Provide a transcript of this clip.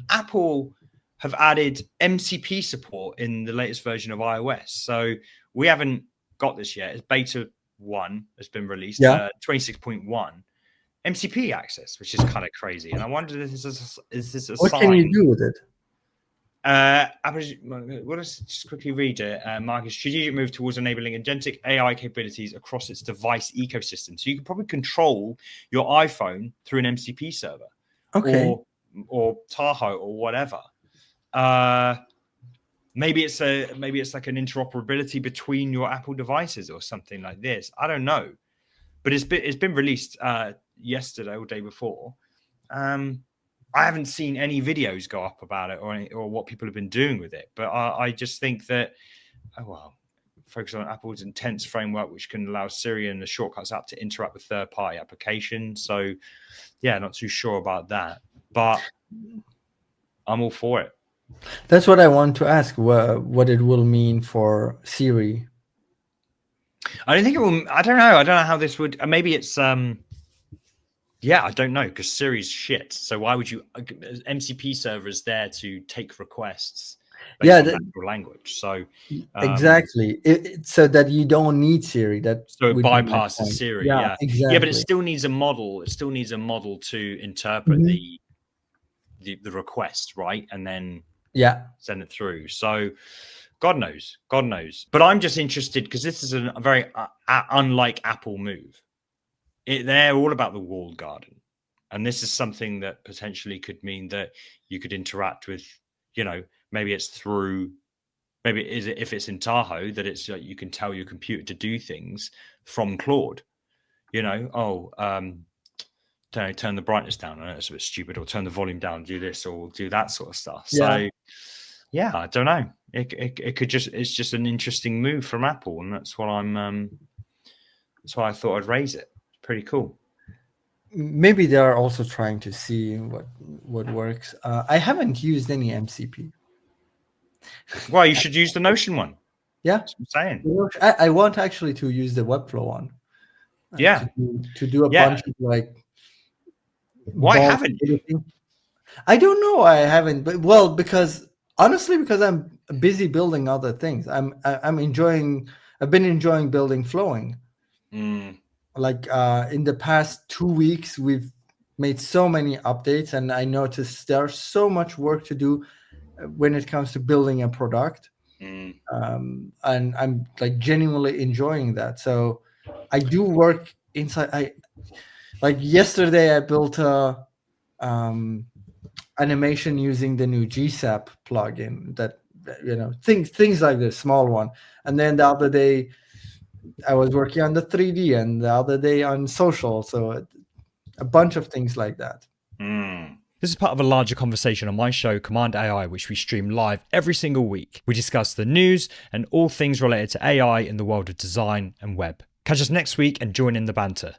Apple have added MCP support in the latest version of iOS. So we haven't got this yet. It's beta 1 has been released, 26.1. MCP access, which is kind of crazy. And I wonder, is this a What sign? can you do with it? Let's just quickly read it. Marcus, strategic move towards enabling agentic AI capabilities across its device ecosystem. So you can probably control your iPhone through an MCP server, or Tahoe or whatever. Maybe it's like an interoperability between your Apple devices or something like this. I don't know, but it's been released yesterday or day before. I haven't seen any videos go up about it or what people have been doing with it. But I just think that, focus on Apple's intense framework, which can allow Siri and the Shortcuts app to interact with third-party applications. So, yeah, not too sure about that. But I'm all for it. That's what I want to ask, what it will mean for Siri. I don't think it will. I don't know. I don't know how this would. Maybe it's yeah, I don't know, because Siri's shit. So why would you? MCP server is there to take requests based on natural language. So exactly, so that you don't need Siri. So it bypasses Siri. Yeah, exactly. Yeah, but it still needs a model. It still needs a model to interpret the request, right, and then send it through. So God knows. But I'm just interested because this is a very unlike Apple move. They're all about the walled garden, and this is something that potentially could mean that you could interact with, maybe it's through, if it's in Tahoe, that it's like you can tell your computer to do things from Claude. Turn the brightness down. I know it's a bit stupid, or turn the volume down, do this or do that sort of stuff. So yeah, I don't know. It could it's just an interesting move from Apple, and that's why I thought I'd raise it. Pretty cool. Maybe they are also trying to see what works. I haven't used any MCP. Well, you should use the Notion one. Yeah, that's what I'm saying. I want actually to use the Webflow one. To do a bunch of like. Why haven't you? I don't know. I haven't, but because I'm busy building other things. I've been enjoying building Flowing. Like in the past 2 weeks, we've made so many updates, and I noticed there's so much work to do when it comes to building a product. And I'm like genuinely enjoying that. So I do work inside. Like yesterday, I built a animation using the new GSAP plugin. That things like this, small one. And then the other day, I was working on the 3D, and the other day on social. So a bunch of things like that. This is part of a larger conversation on my show, Cmd+AI, which we stream live every single week. We discuss the news and all things related to AI in the world of design and web. Catch us next week and join in the banter.